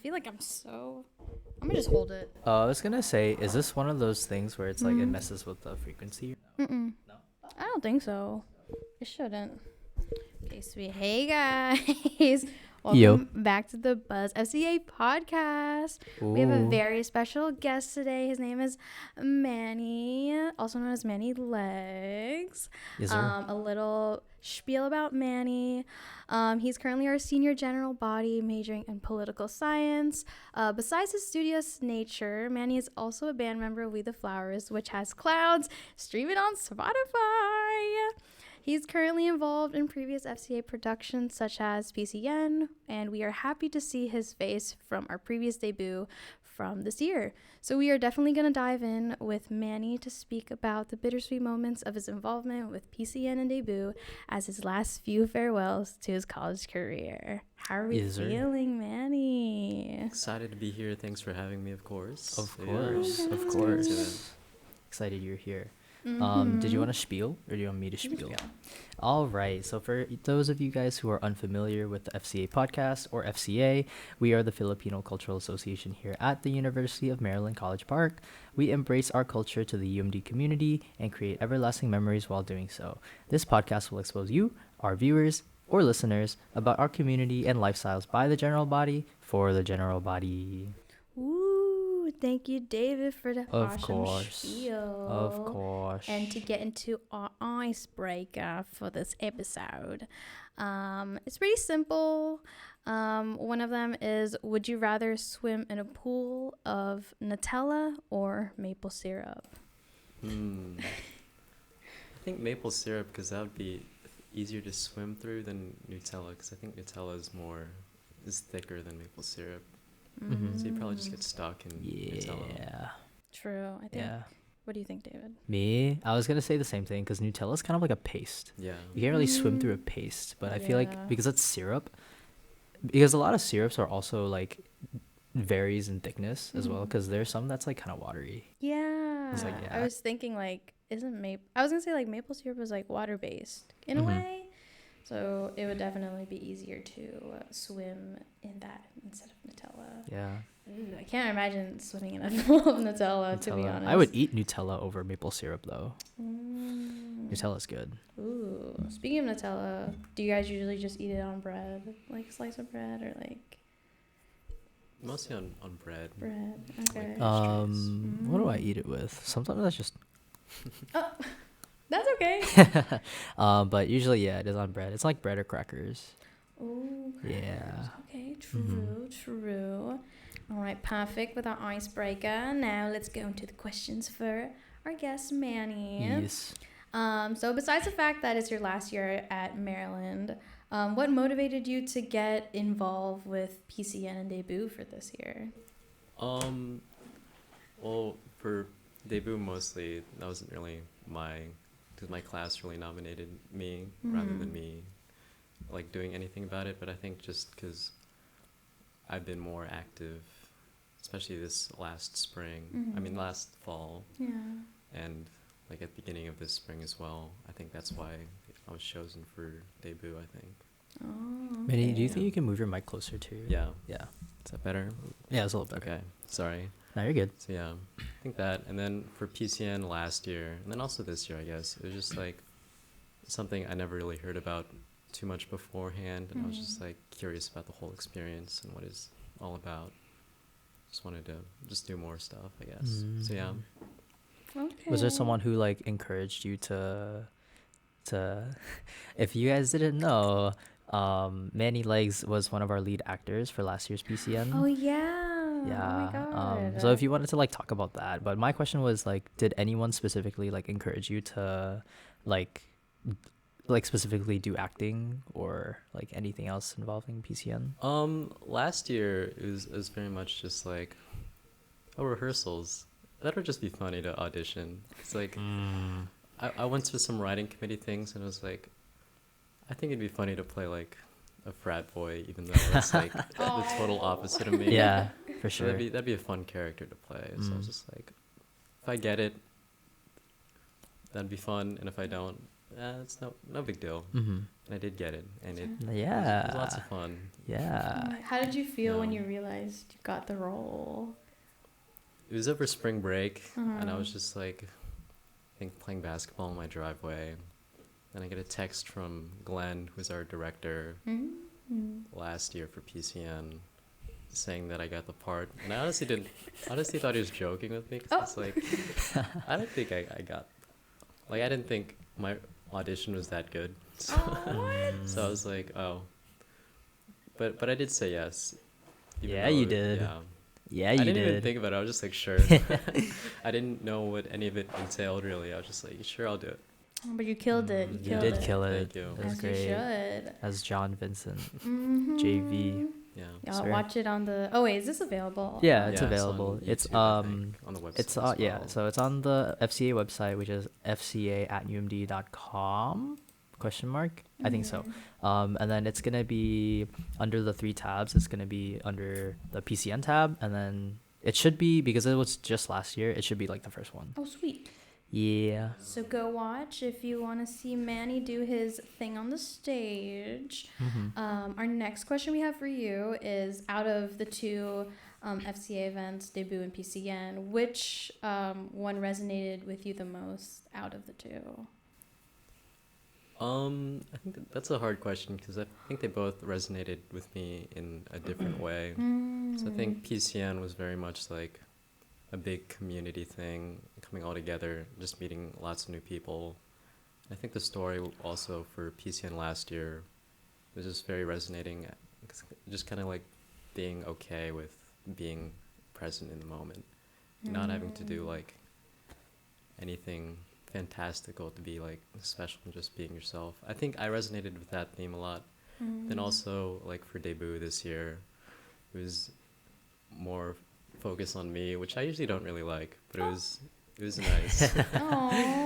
feel like I'm gonna just hold it. I was gonna say, is this one of those things where it's like it messes with the frequency? Mm-mm. No. I don't think so. It shouldn't. Okay, sweet. Hey guys. Welcome back to the BuzzFCA podcast. Ooh. We have a very special guest today. His name is Manny, also known as Manny Legs. Yes, sir. A little spiel about Manny. He's currently our senior general body, majoring in political science. Besides his studious nature, Manny is also a band member of WeTheFlowers, which has Clouds streaming on Spotify. He's currently involved in previous FCA productions such as PCN, and we are happy to see his face from our previous debut from this year. So we are definitely going to dive in with Manny to speak about the bittersweet moments of his involvement with PCN and Debut as his last few farewells to his college career. How are we feeling, Manny? Excited to be here. Thanks for having me, of course. Of course. Excited you're here. Did you want to spiel or do you want me to spiel? All right. So for those of you guys who are unfamiliar with the FCA podcast or FCA, we are the Filipino Cultural Association here at the University of Maryland College Park. We embrace our culture to the UMD community and create everlasting memories while doing so. This podcast will expose you, our viewers or listeners, about our community and lifestyles by the general body for the general body. Thank you, David, for the awesome spiel. Of course. And to get into our icebreaker for this episode, it's pretty simple. One of them is, would you rather swim in a pool of Nutella or maple syrup? I think maple syrup, because that would be easier to swim through than Nutella, because I think Nutella is thicker than maple syrup. So you probably just get stuck in Nutella. Yeah. True. I think. Yeah. What do you think, David? Me? I was going to say the same thing because Nutella is kind of like a paste. Yeah. You can't really swim through a paste, but I feel like because it's syrup, because a lot of syrups are also like varies in thickness as well, because there's some that's like kind of watery. Yeah. It's like, I was thinking like, I was going to say like maple syrup is like water based in a way. So it would definitely be easier to swim in that instead of Nutella. Yeah. Ooh, I can't imagine swimming in a pool of Nutella, to be honest. I would eat Nutella over maple syrup, though. Nutella's good. Ooh. Speaking of Nutella, do you guys usually just eat it on bread? Like a slice of bread or like... Mostly on bread. Bread, okay. What do I eat it with? Sometimes that's just... Oh. That's okay. But usually, yeah, it is on bread. It's like bread or crackers. Oh, yeah. Okay, true. All right, perfect with our icebreaker. Now let's go into the questions for our guest, Manny. Yes. So besides the fact that it's your last year at Maryland, what motivated you to get involved with PCN and Debut for this year? Well, for Debut mostly, that wasn't really because my class really nominated me rather than me like doing anything about it. But I think just because I've been more active, especially this last spring, last fall, and like at the beginning of this spring as well, I think that's why I was chosen for Debut, I think. Oh, okay. Manny, do you think you can move your mic closer to you? Yeah. Is that better? Yeah, it's a little better. Okay, sorry. No, you're good. So yeah, I think that. And then for PCN last year, and then also this year, I guess, it was just like something I never really heard about too much beforehand. And I was just like curious about the whole experience and what it's all about. Just wanted to just do more stuff, I guess. So yeah. Okay. Was there someone who like encouraged you to if you guys didn't know, Manny Legs was one of our lead actors for last year's PCN. Oh yeah. Yeah. Oh my God. So if you wanted to like talk about that, but my question was like, did anyone specifically like encourage you to like specifically do acting or like anything else involving PCN? Last year it was very much just like, rehearsals. That would just be funny to audition. It's like I went to some writing committee things and I was like, I think it'd be funny to play like a frat boy, even though it's like the total opposite of me. Yeah, for sure. So that'd be a fun character to play. So I was just like, if I get it, that'd be fun, and if I don't, it's no big deal. I did get it, and it Yeah. was lots of fun. Yeah. How did you feel when Yeah. you realized you got the role? It was over spring break, and I was Mhm. just like, I think playing basketball in my driveway. And I get a text from Glenn, who's our director Mm. last year for PCN, saying that I got the part. And I honestly thought he was joking with me, because it's like, I don't think I got, like, I didn't think my audition was that good. So, What? so I was like, oh. But I did say yes. even Yeah, though you it- did. Yeah. Yeah, I you didn't even did. think about it. I was just like, sure. I didn't know what any of it entailed, really. I was just like, sure, I'll do it. Oh, but you killed it. You You killed did it. kill it. Thank you. It was As great. you should. As John Vincent, Mm-hmm. JV. Yeah. Y'all Sir. watch it on the. Oh wait, is this available? Yeah, it's Yeah, available. on It's YouTube, I think, on the website. it's as yeah. well. So it's on the FCA website, which is fca@umd.com? Question mark. I think so. And then it's gonna be under the 3 tabs. It's gonna be under the PCN tab, and then it should be, because it was just last year. It should be like the first one. Oh sweet. Yeah. So go watch if you want to see Manny do his thing on the stage. Our next question we have for you is, out of the 2 FCA events, Debut and PCN, which one resonated with you the most out of the 2? I think that's a hard question, because I think they both resonated with me in a different way. So I think PCN was very much like a big community thing, coming all together, just meeting lots of new people. I think the story also for PCN last year was just very resonating, just kind of like being okay with being present in the moment, not having to do like anything fantastical to be like special, and just being yourself. I think I resonated with that theme a lot. Then also, like, for Debut this year, it was more focused on me, which I usually don't really like, but it was nice. It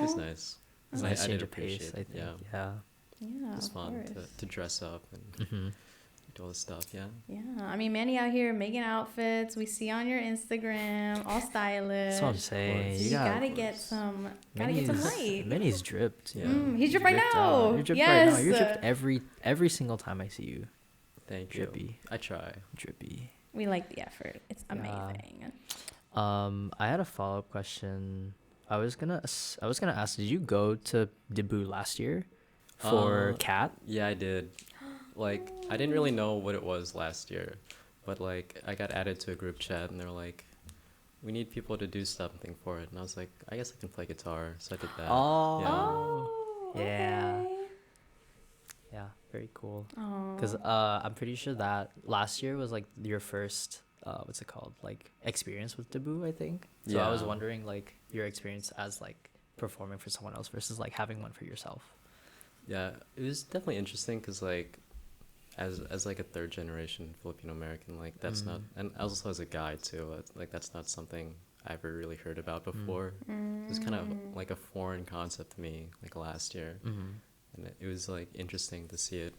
was nice. It's a I nice did change of pace, appreciate I it, think. yeah. Yeah. Yeah, It was of fun course. to dress up and do all this stuff, yeah. Yeah, I mean, Manny out here making outfits. We see on your Instagram, all stylish. That's what I'm saying. So you got gotta get some hype. Manny's dripped. Yeah. He's dripped right Dripped now. out. You're dripped right now. Yes. You're dripped every single time I see you. Thank you. Drippy. I try. Drippy. We like the effort. It's Yeah. amazing. I had a follow-up question. I was gonna ask, did you go to Debut last year for Cat? Yeah, I did. Like, I didn't really know what it was last year, but like, I got added to a group chat, and they're like, we need people to do something for it. And I was like, I guess I can play guitar. So I did that. Oh, Yeah. okay. Yeah, very cool. Oh. Because I'm pretty sure that last year was like your first what's it called, like, experience with Debut, I think. So I was Yeah. wondering, like, your experience as like performing for someone else versus like having one for yourself. Yeah, it was definitely interesting, because like, as like a 3rd generation Filipino American, like, that's not, and also as a guy too, like, that's not something I ever really heard about before. It was kind of like a foreign concept to me, like, last year. And it was like interesting to see it,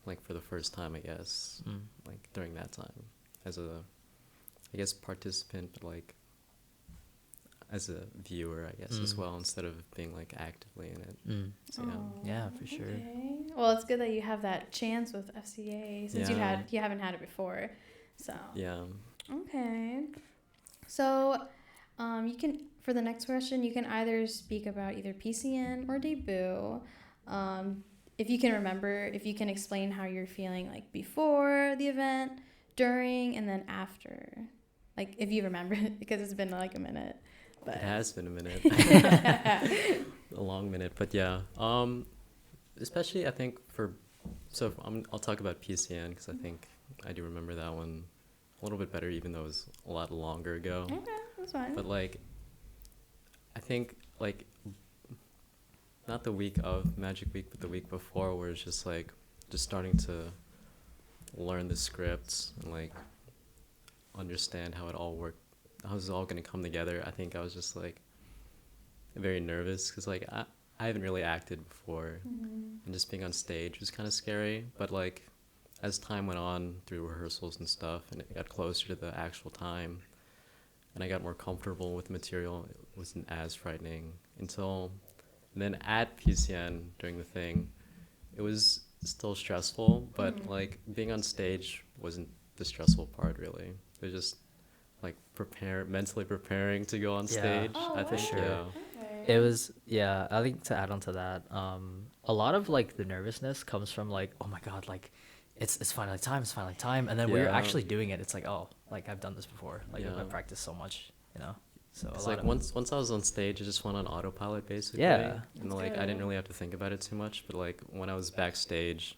like, for the first time, I guess, like, during that time, as a, I guess, participant, but like as a viewer, I guess, as well, instead of being like actively in it. So Yeah, for sure. Okay. Well, it's good that you have that chance with FCA, since Yeah. you haven't had it before. So yeah. okay. So you can, for the next question, you can either speak about either PCN or Debut. If you can remember, if you can explain how you're feeling, like, before the event, during, and then after. Like, if you remember it, because it's been like a minute. But It has been a minute. A long minute, but yeah. Especially, I think, I'll talk about PCN, because I think I do remember that one a little bit better, even though it was a lot longer ago. Okay, that's fine. But like, I think, like, not the week of Magic Week, but the week before, where it's just like, just starting to learn the scripts and like understand how it all worked, how it's all gonna come together. I think I was just like very nervous, because like I haven't really acted before, and just being on stage was kind of scary. But like, as time went on through rehearsals and stuff, and it got closer to the actual time, and I got more comfortable with the material, it wasn't as frightening until then at PCN during the thing. it was still stressful, but like being on stage wasn't the stressful part really. It was just like mentally preparing to go on stage. I think, sure. yeah. Okay. It was, yeah, I think to add on to that, a lot of like the nervousness comes from like, oh my God, like it's finally time, it's finally time. And then when you're Yeah. actually doing it, it's like, oh, like I've done this before. Like Yeah. I've practiced so much, you know? So a It's lot like of, once I was on stage, I just went on autopilot basically. Yeah. And That's like I didn't good. really have to think about it too much. But like when I was backstage,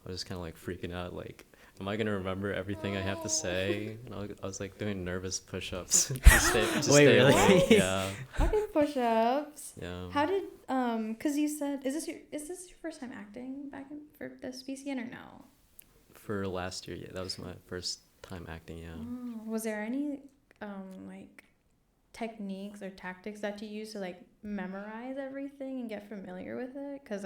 I was just kind of like freaking out. Like, am I gonna remember everything I have to say? And I was like doing nervous push-ups to stay Wait, stay really? awake. Yeah, I did push-ups. yeah. How did cuz you said is this your first time acting back for this PCN or no? For last year, yeah, that was my first time acting. Yeah. Oh, was there any like techniques or tactics that you use to like memorize everything and get familiar with it? Cuz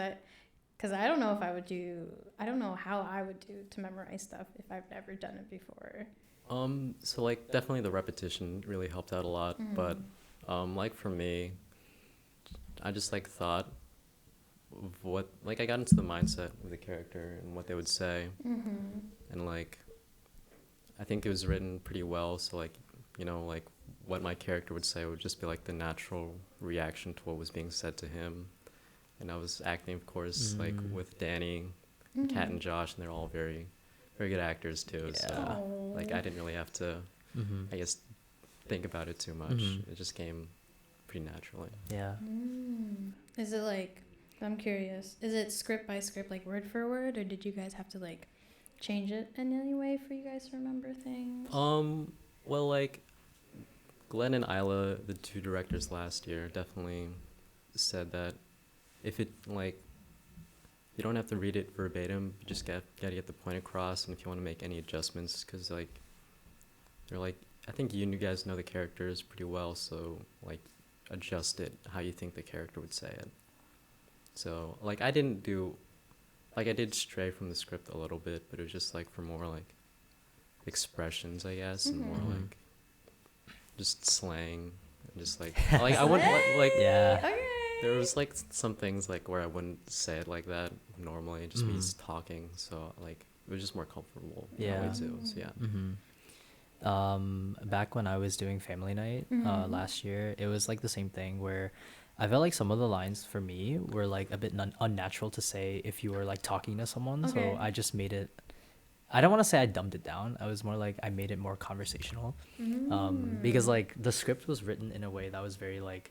I don't know if I don't know how I would do to memorize stuff if I've never done it before. So like definitely the repetition really helped out a lot. But like for me, I just like thought of what, like I got into the mindset of the character and what they would say. And like I think it was written pretty well, so like, you know, like what my character would say would just be like the natural reaction to what was being said to him. And I was acting, of course, like with Danny, Kat, and Josh, and they're all very, very good actors too. Yeah. So like I didn't really have to, I guess, think about it too much. It just came pretty naturally. yeah. Is it like, I'm curious, is it script by script, like word for word, or did you guys have to like change it in any way for you guys to remember things? Well, like Glenn and Isla, the two directors last year, definitely said that if it like you don't have to read it verbatim, you just gotta get the point across, and if you want to make any adjustments, because like they're like, I think you guys know the characters pretty well, so like adjust it how you think the character would say it. So like I did stray from the script a little bit, but it was just like for more like expressions, I guess, and more like just slang, and just like I wouldn't like Yeah. Okay. there was like some things like where I wouldn't say it like that normally, just me just talking, so like it was just more comfortable that way Yeah. too. So yeah. Back when I was doing family night last year, it was like the same thing where I felt like some of the lines for me were like a bit unnatural to say if you were like talking to someone. Okay. So I just made it, I don't want to say I dumbed it down. I was more like I made it more conversational, because like the script was written in a way that was very like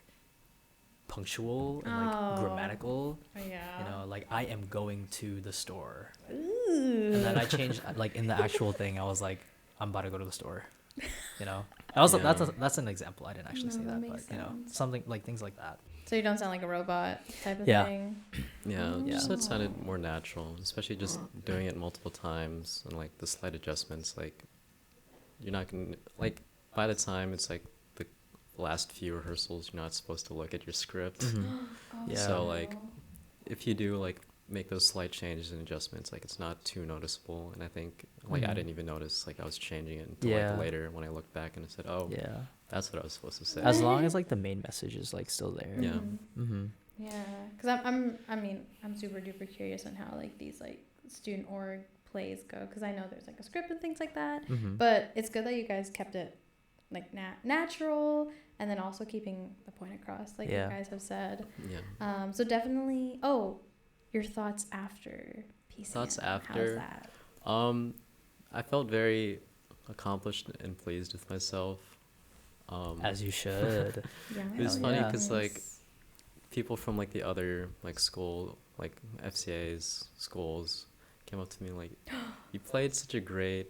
punctual and like grammatical. Oh, yeah. You know, like I am going to the store, Ooh. and then I changed like in the actual thing. I was like, I'm about to go to the store. You know, I was Yeah. that's an example. I didn't actually No, say that that, but makes you know, sense. something like things like that. So you don't sound like a robot type of Yeah. thing. Yeah, Yeah. just so it sounded more natural, especially just doing it multiple times and like the slight adjustments. Like you're not gonna like by the time it's like the last few rehearsals, you're not supposed to look at your script. Yeah. So like if you do like make those slight changes and adjustments, like it's not too noticeable. And I think like I didn't even notice like I was changing it until Yeah. like later when I looked back and I said, oh, Yeah. that's what I was supposed to say. As long as like the main message is like still there. Yeah. Yeah, because I'm super duper curious on how like these like student org plays go, because I know there's like a script and things like that, but it's good that you guys kept it like natural and then also keeping the point across, like Yeah. you guys have said. Yeah. So definitely. Your thoughts after PCN. Thoughts How's after? that? I felt very accomplished and pleased with myself. As you should. Yeah. It was Hell funny yeah. because like people from like the other like school, like FCA's schools, came up to me like, "You played such a great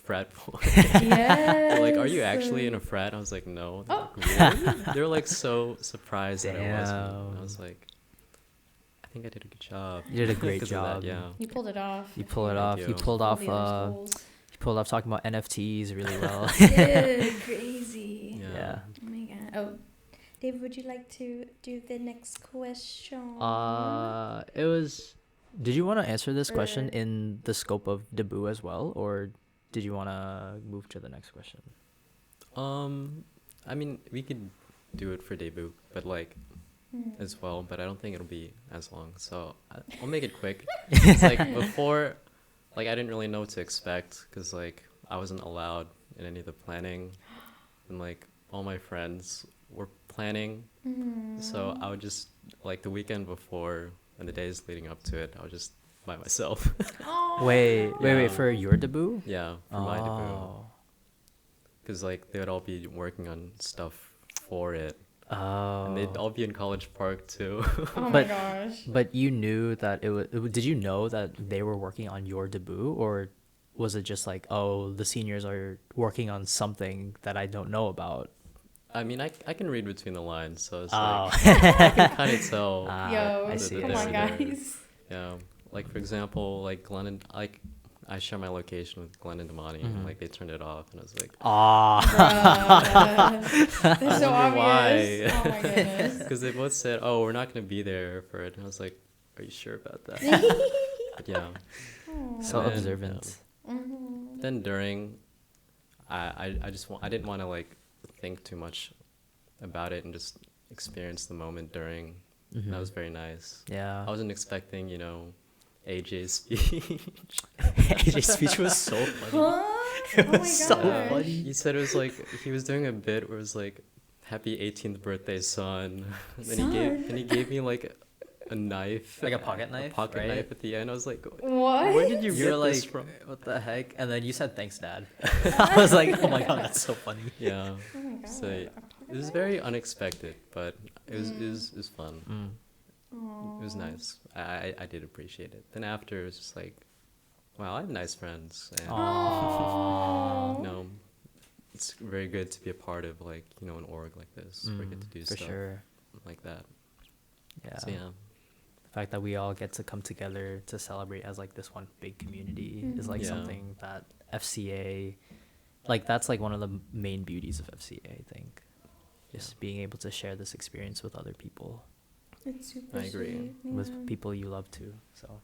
frat boy." Yes. They're like, "Are you actually in a frat?" I was like, "No." They're like, "Really?" They were like so surprised that I wasn't. And I was like, "I think I did a good job." You did a great 'Cause of job. that, yeah. You pulled it off. You pull it Thank off. you. You pulled All off. the other schools. You pulled off talking about NFTs really well. Dude, crazy. Yeah. Oh my god. Oh, David, would you like to do the next question? It was. Did you want to answer this question Or- in the scope of debut as well, or did you want to move to the next question? I mean, we could do it for debut, but like, as well, but I don't think it'll be as long. So I'll make it quick. It's like before, like I didn't really know what to expect because like I wasn't allowed in any of the planning, and like all my friends were planning. So I would just like the weekend before and the days leading up to it, I was just by myself. Wait, Yeah. for your debut? Yeah, for my debut. Oh. Because like they would all be working on stuff for it. Oh. And they'd all be in College Park too. Oh my But- gosh. But you knew that did you know that they were working on your debut, or was it just like, oh, the seniors are working on something that I don't know about? I mean, I can read between the lines, so it's Oh. like I can kind of tell. Yo, I that see. they're come on, there. guys. Yeah, like for example, like Glenn and like I share my location with Glenn and Damani, and like they turned it off, and I was like, Ah. Bruh. They're so wonder obvious. why. Oh my goodness. because they both said, "Oh, we're not gonna be there for it," and I was like, "Are you sure about that?" But yeah. So And then, observant. Then during, I didn't want to like think too much about it and just experience the moment during. That was very nice. Yeah. I wasn't expecting, AJ's speech. AJ's speech was so funny. It was so funny. He said it was like he was doing a bit where it was like, "Happy 18th birthday, son." And then he gave me like a knife, Like a pocket knife, a pocket right? knife at the end. I was like, What? "Where did you You're get like, this from?" what the heck? And then you said, thanks, Dad. I was like, oh my God, that's so funny. Yeah. Oh my god. So it was very unexpected, but it was fun. It was nice. I did appreciate it. Then after, it was just like, wow, I have nice friends. And, Aww. it's very good to be a part of, like, an org like this where we get to do For stuff sure. like that. Yeah. So, yeah. The fact that we all get to come together to celebrate as like this one big community is like Yeah. something that FCA, like that's like one of the main beauties of FCA, I think. Just being able to share this experience with other people, It's super I agree. sweet. with yeah. people you love too. So.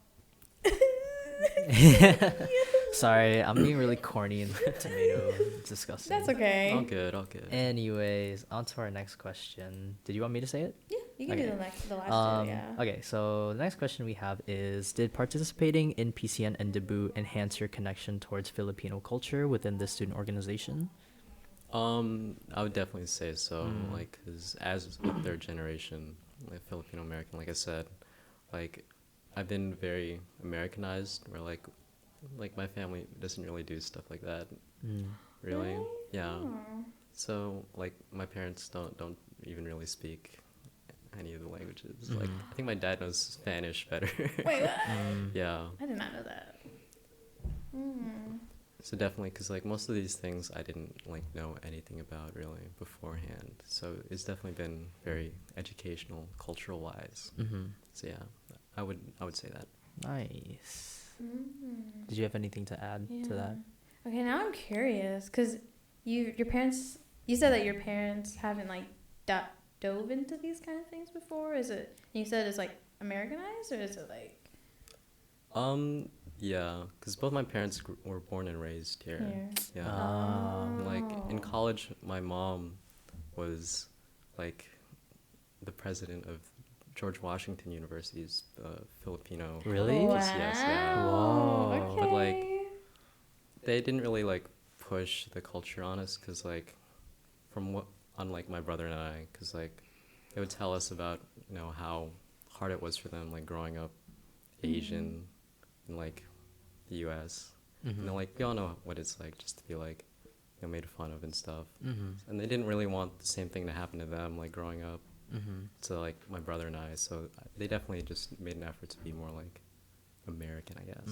Sorry, I'm being really corny and tomato disgusting. That's okay. All good, all good. Anyways, on to our next question. Did you want me to say it? Yeah, you can Okay. do the last two, yeah. Okay, so the next question we have is, did participating in PCN and Debut enhance your connection towards Filipino culture within the student organization? I would definitely say so. Like, 'cause as a third generation, like Filipino American, like I said, like I've been very Americanized, where like my family doesn't really do stuff like that. Really? Yeah. So like my parents don't even really speak any of the languages. Like I think my dad knows Spanish better. Wait, what? Yeah. I did not know that. So definitely, because like most of these things I didn't like know anything about really beforehand. So it's definitely been very educational, cultural wise. So yeah, I would say that. Nice. Did you have anything to add to that? Okay, now I'm curious because you said that your parents haven't like dove into these kind of things before. Is it? You said it's like Americanized, or is it like? Yeah, because both my parents were born and raised here. Here. Yeah. And, like in college, my mom was like the president of George Washington University's Filipino. Really? Wow. Yes, yeah. Whoa. But, like, Okay. They didn't really like push the culture on us, because like unlike my brother and I, because like they would tell us about how hard it was for them, like growing up Asian in like the U.S. And then, like we all know what it's like just to be like made fun of and stuff. And they didn't really want the same thing to happen to them, like growing up. So like my brother and I, so they definitely just made an effort to be more like American, I guess.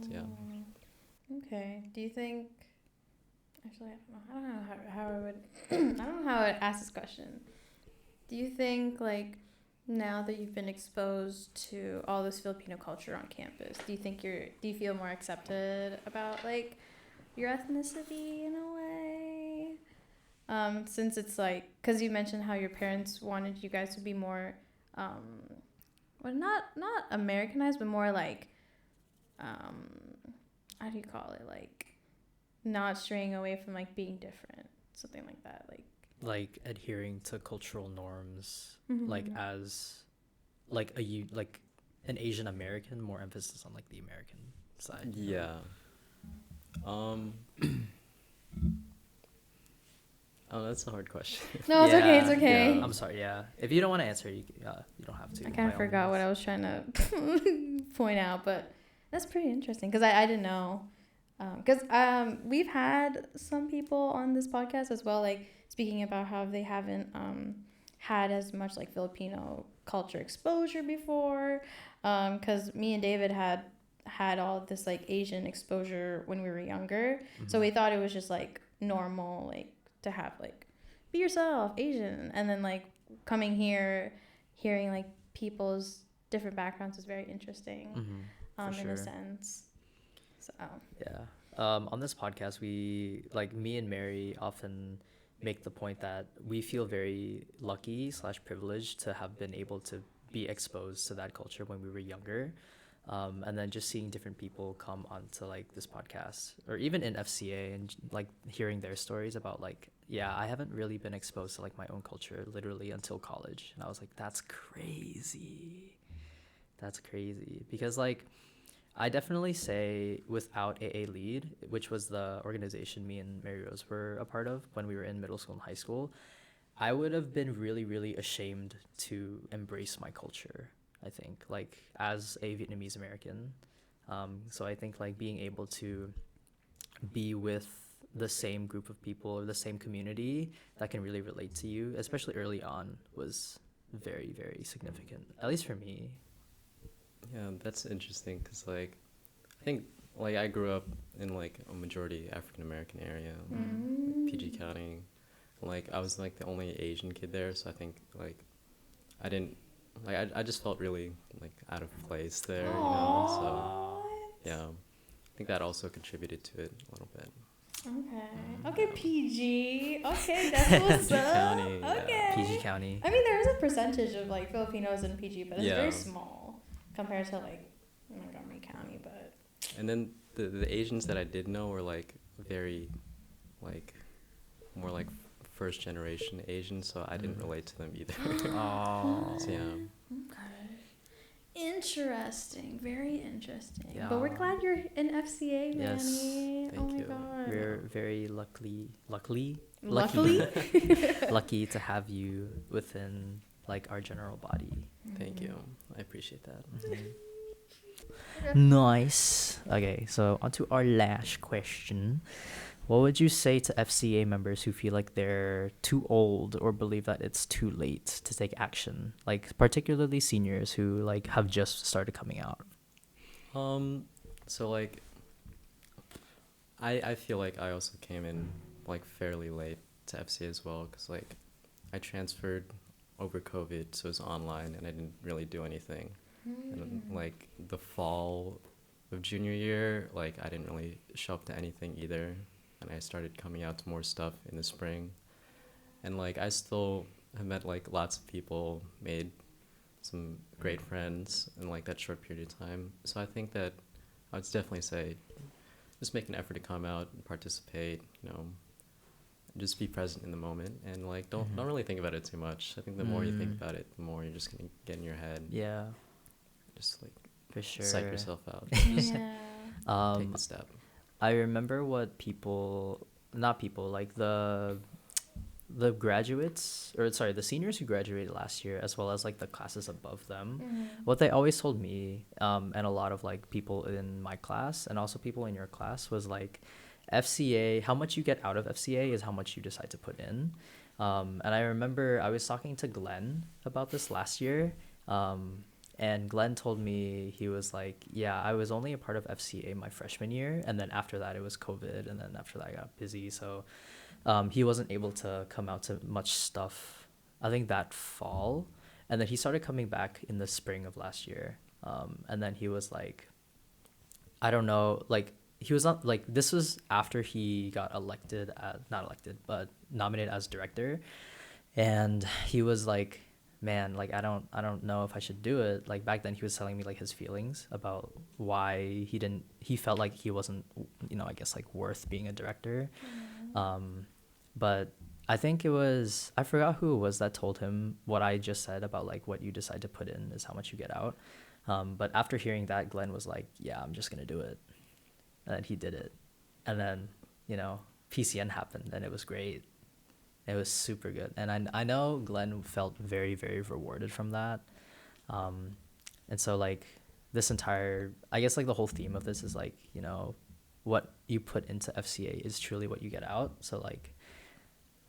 So, yeah. Okay. Do you think? Actually, I don't know how I would. I don't know how I would ask this question. Do you think, like, now that you've been exposed to all this Filipino culture on campus, do you feel more accepted about like your ethnicity in a way? Since it's like, because you mentioned how your parents wanted you guys to be more, well, not Americanized, but more like, how do you call it? Like, not straying away from like being different, something like that. Like, like adhering to cultural norms, Mm-hmm. like as like like an Asian American, more emphasis on like the American side. You know? Yeah. Um. Oh, that's a hard question. No, it's okay. It's Yeah, okay. Yeah. I'm sorry. Yeah, if you don't want to answer, you don't have to. I kind by of all forgot what means. I was trying to point out, but that's pretty interesting because I didn't know. Because we've had some people on this podcast as well, like speaking about how they haven't had as much like Filipino culture exposure before. Because me and David had all this like Asian exposure when we were younger, so we thought it was just like normal, like to have like be yourself, Asian, and then like coming here, hearing like people's different backgrounds is very interesting. For In a sure. sense. So. Yeah. On this podcast, we like me and Mary often make the point that we feel very lucky slash privileged to have been able to be exposed to that culture when we were younger. And then just seeing different people come onto like this podcast or even in FCA and like hearing their stories about like, yeah, I haven't really been exposed to like my own culture literally until college. And I was like, that's crazy. That's crazy. Because like, I definitely say without AA Lead, which was the organization me and Marierose were a part of when we were in middle school and high school, I would have been really, really ashamed to embrace my culture, I think, like as a Vietnamese American. So I think like being able to be with the same group of people or the same community that can really relate to you, especially early on, was very, very significant, at least for me. Yeah, that's interesting because like I think like I grew up in like a majority African American area, like PG County. Like I was like the only Asian kid there, so I think like I didn't like I just felt really like out of place there, you know. So yeah, I think that also contributed to it a little bit. Okay, PG. Okay, that's what's PG up. County, yeah. Okay. PG County. I mean, there is a percentage of like Filipinos in PG, but it's Yeah. very small compared to like Montgomery County. But And then the Asians that I did know were like very like more like first generation Asian, so I didn't relate to them either. Oh. So yeah. interesting, very interesting. Yeah. But we're glad you're in FCA, Yes, Manny. thank oh my you. god. We're very lucky Luckily. lucky to have you within like our general body. Thank you. I appreciate that. Nice. Okay, so on to our last question. What would you say to FCA members who feel like they're too old or believe that it's too late to take action? Like particularly seniors who like have just started coming out. So like I feel like I also came in like fairly late to FCA as well because like I transferred over COVID, so it was online and I didn't really do anything. And then, like the fall of junior year, like I didn't really show up to anything either, and I started coming out to more stuff in the spring. And like I still have met like lots of people, made some great friends in like that short period of time. So I think that I would definitely say just make an effort to come out and participate, you know, just be present in the moment and like don't really think about it too much. I think the more you think about it, the more you're just gonna get in your head. Yeah, Just like for sure. psych yourself out. Yeah. Take the step. I remember what not people, like the graduates, or sorry, the seniors who graduated last year, as well as like the classes above them, what they always told me, and a lot of like people in my class and also people in your class was like, FCA, how much you get out of FCA is how much you decide to put in. And I remember I was talking to Glenn about this last year. And Glenn told me, he was like, yeah, I was only a part of FCA my freshman year. And then after that, it was COVID. And then after that, I got busy. So he wasn't able to come out to much stuff, I think, that fall. And then he started coming back in the spring of last year. And then he was like, I don't know, like, he was not, like, this was after he got elected, not elected, but nominated as director. And he was like, man, like I don't know if I should do it. Like back then he was telling me like his feelings about why he felt like he wasn't, you know, I guess like worth being a director. But I think it was, I forgot who it was that told him what I just said about like what you decide to put in is how much you get out. But after hearing that, Glenn was like, yeah, I'm just going to do it. And he did it. And then, you know, PCN happened and it was great. It was super good. And I know Glenn felt very, very rewarded from that. And so like this entire, I guess like the whole theme of this is like, you know, what you put into FCA is truly what you get out. So like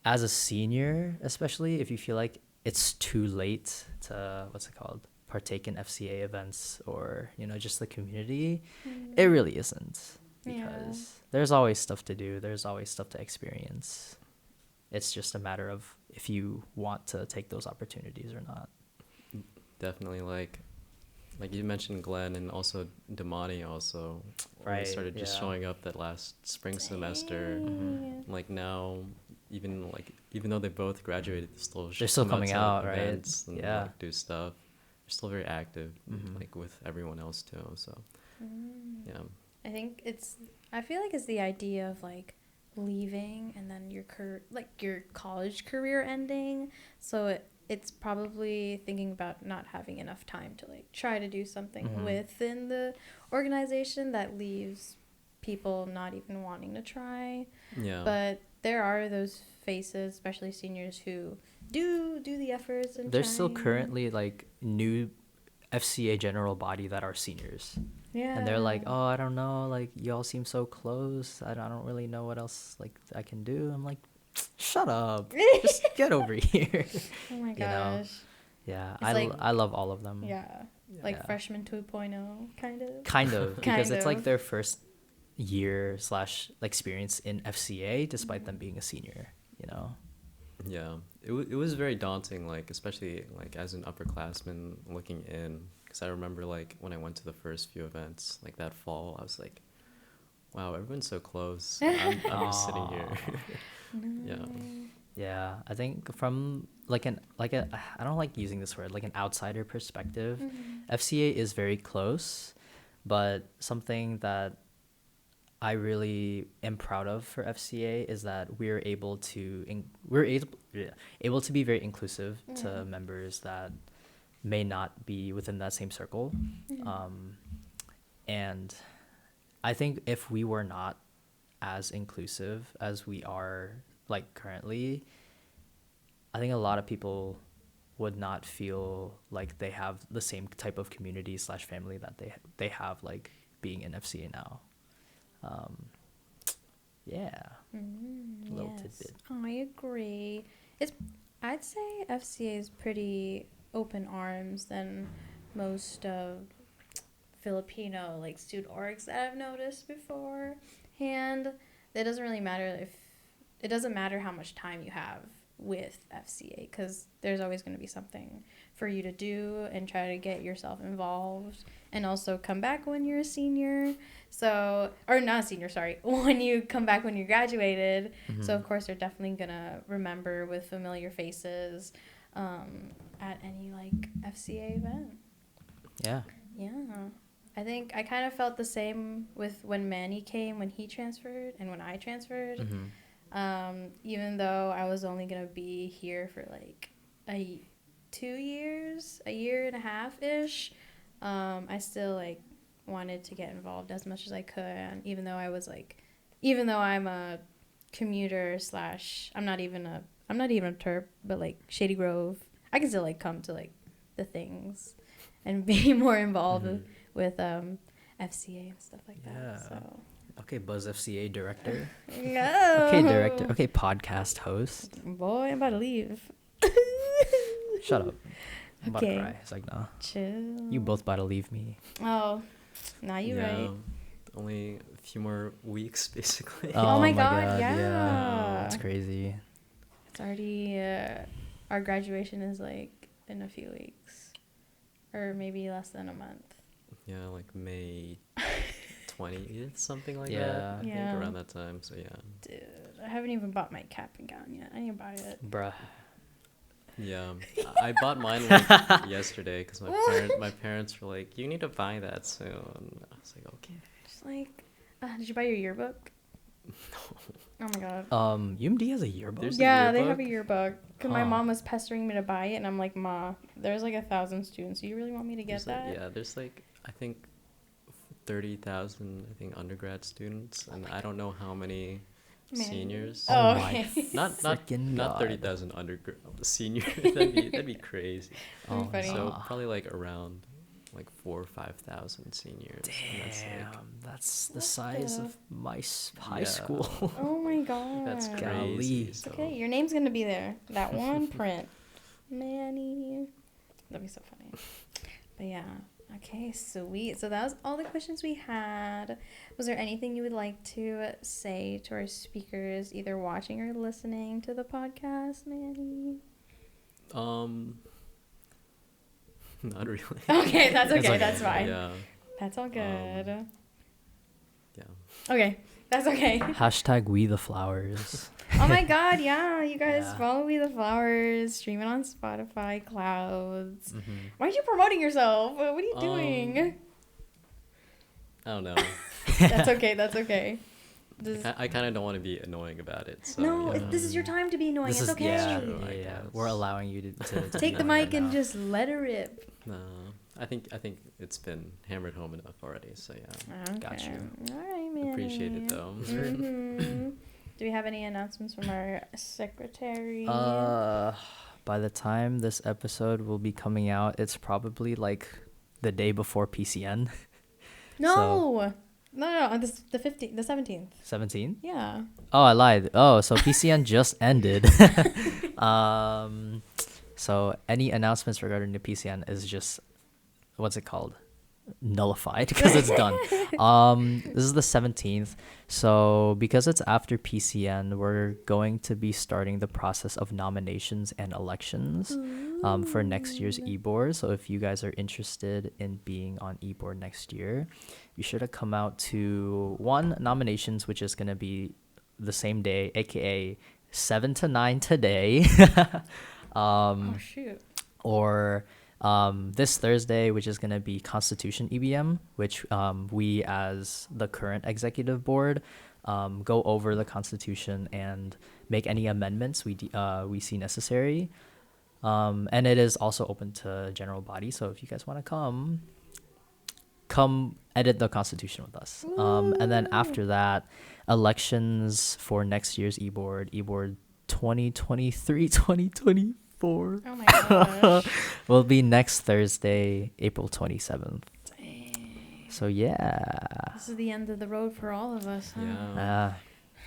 as a senior, especially if you feel like it's too late to, what's it called, partake in FCA events or, you know, just the community, it really isn't, because there's always stuff to do. There's always stuff to experience. It's just a matter of if you want to take those opportunities or not. Definitely, like you mentioned Glenn and also Damani also. Right, They started just showing up that last spring semester. Like now, even though they both graduated, They're still come coming to out, right? events and Yeah. like, do stuff. They're still very active, like with everyone else too. So, yeah. I feel like it's the idea of like leaving and then your college career ending. So it's probably thinking about not having enough time to like try to do something within the organization that leaves people not even wanting to try. Yeah. But there are those faces, especially seniors, who do the efforts and There's still trying. currently like new FCA general body that are seniors. Yeah. And they're like, oh, I don't know, like y'all seem so close. I don't really know what else like I can do. I'm like, shut up. Just get over here. Oh my gosh. You know? Yeah. It's I love all of them. Yeah. Like Yeah. freshman 2.0 kind of. Kind of, because Kind it's like of. their first year / experience in FCA despite them being a senior, you know. Yeah, it was very daunting, like especially like as an upperclassman looking in, because I remember like when I went to the first few events like that fall, I was like, wow, everyone's so close. I'm just sitting here. Yeah. Yeah, I think from like I don't like using this word, like an outsider perspective, FCA is very close, but something that I really am proud of for FCA is that we're able to be very inclusive to members that may not be within that same circle. And I think if we were not as inclusive as we are like currently, I think a lot of people would not feel like they have the same type of community / family that they have like being in FCA now. Yeah. Little tidbit. I agree. I'd say FCA is pretty open arms than most of Filipino like student orgs that I've noticed before. And it doesn't matter how much time you have with FCA, because there's always going to be something for you to do and try to get yourself involved, and also come back when you're a senior. So, or not a senior, sorry, when you come back when you graduated. So of course they're definitely gonna remember with familiar faces at any like FCA event. Yeah. I think I kind of felt the same with when Manny came, when he transferred and when I transferred. Even though I was only gonna be here for like 2 years, a year and a half ish, I still like wanted to get involved as much as I could. And even though I'm a commuter / I'm not even a terp, but like Shady Grove, I can still like come to like the things and be more involved with FCA and stuff like that. So. Okay, BuzzFCA director. No. Okay, director. Okay, podcast host. Boy, I'm about to leave. Shut up. I'm about to Okay. cry. It's like, nah. Chill. You both about to leave me. Oh, now you right. Only a few more weeks, basically. Oh my God, yeah. It's crazy. It's already, our graduation is like in a few weeks. Or maybe less than a month. Yeah, like May 20th, something like Yeah. that. I Yeah. think around that time, so yeah. Dude, I haven't even bought my cap and gown yet. I need to buy it. Bruh. Yeah, I bought mine like yesterday because my parents were like, "You need to buy that soon." I was like, "Okay." Just like, did you buy your yearbook? Oh my god. UMD has a yearbook. There's a Yeah, they yearbook? have a yearbook. Because my Huh. mom was pestering me to buy it, and I'm like, Ma, there's like 1,000 students. Do you really want me to get There's like, that? yeah, there's like I think 30,000 I think undergrad students, and I don't know how many Man. seniors. Oh, Oh my okay. Not freaking not God. 30,000 undergrad senior. That'd be crazy. That'd be funny. So nah. probably like around like 4,000 or 5,000 seniors. And that's like, Damn, that's the What size the- of my high Yeah. school. Oh my god. that's Golly. crazy. It's So. okay, your name's gonna be there. That one print. Manny. That'd be so funny. But yeah. Okay, sweet. So that was all the questions we had. Was there anything you would like to say to our speakers, either watching or listening to the podcast, Manny? Not really. Okay, that's okay. okay. That's fine. Yeah. That's all good. Yeah. Okay, that's okay. Hashtag we the flowers. Oh my god, yeah. You guys Yeah. follow We the Flowers, stream it on Spotify, Clouds. Mm-hmm. Why are you promoting yourself? What are you Um, doing? I don't know. That's okay, that's okay. This, I kind of don't want to be annoying about it. So, no, yeah. this is your time to be annoying. This It's is okay. yeah, True, I yeah. guess. We're allowing you to Take the do that mic right and now. just let it rip. No, I think it's been hammered home enough already. So yeah, Got you. All right, man. appreciate it though. hmm Do we have any announcements from our secretary? By the time this episode will be coming out, it's probably like the day before PCN. no. No, this the 15th, the 17th. 17? Yeah. Oh, I lied. Oh, so PCN just ended. So any announcements regarding the PCN is just, what's it called? Nullified because it's done. This is the 17th. So because it's after PCN, we're going to be starting the process of nominations and elections for next year's e-board. So if you guys are interested in being on e-board next year, you should have come out to nominations, which is going to be the same day, aka 7 to 9 today. Oh shoot. Or this Thursday, which is going to be Constitution EBM, which we as the current executive board go over the Constitution and make any amendments we see necessary. And it is also open to general body. So if you guys want to come edit the Constitution with us. And then after that, elections for next year's e-board 2023-2024 Oh my gosh. will be next Thursday, April 27th. Dang. So yeah. This is the end of the road for all of us, huh? Yeah.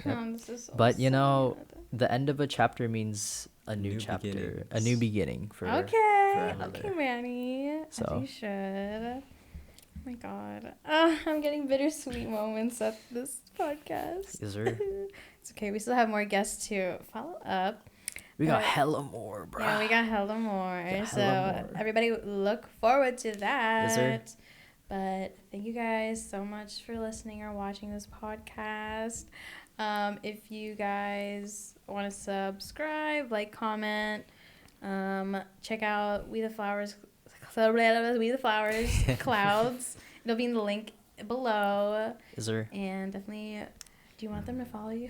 Yep. This is so But, you know, sad. The end of a chapter means a new chapter, beginnings. a new beginning for Okay, another. okay, Manny. So. As you should. Oh my god. I'm getting bittersweet moments at this podcast. Is there? It's okay. We still have more guests to follow up. We got But- hella more, bro. Yeah, we got hella more. Got So hella more. everybody look forward to that. Yes, sir. But thank you guys so much for listening or watching this podcast. If you guys want to subscribe, like, comment, check out We the Flowers Clouds. It'll be in the link below. Is there? And definitely, do you want them to follow you?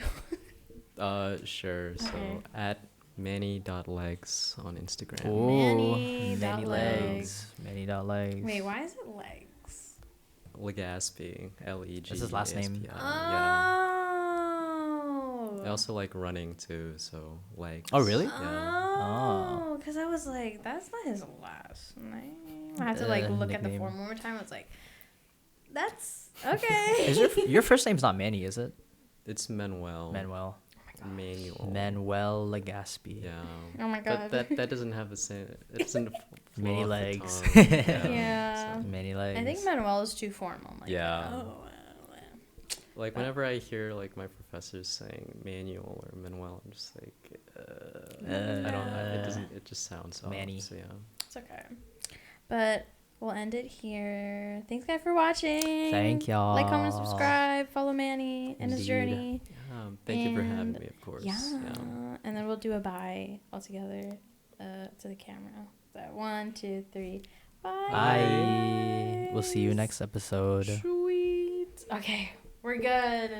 Sure. So Okay. at Manny.legs on Instagram. Oh, Manny Manny dot Legs. Manny.legs. Wait, why is it legs? Legaspi. Leggaspi. That's his last name. Yeah. Oh. I also like running too, so legs. Oh, really? Yeah. Oh, because I was like, that's not his last name. I had to like look at the Nickname. form one more time. I was like, that's okay. Is your first name's not Manny, is it? It's Manuel. Manuel. Manuel. Legaspi. Yeah. Oh my god. But that doesn't have the same. It doesn't. Many flow off the legs. tongue. Yeah. so- Manny Legs. I think Manuel is too formal. Like, Yeah. Oh. Like whenever I hear like my professors saying Manuel or Manuel, I'm just like, I don't. It doesn't. It just sounds off. Manny. So yeah. It's okay. But we'll end it here. Thanks, guys, for watching. Thank y'all. Like, comment, subscribe, follow Manny and his Indeed. journey. Thank you for having And me, of course. Yeah. And then we'll do a bye all together to the camera. So 1, 2, 3. Bye. Bye. We'll see you next episode. Sweet. Okay, we're good.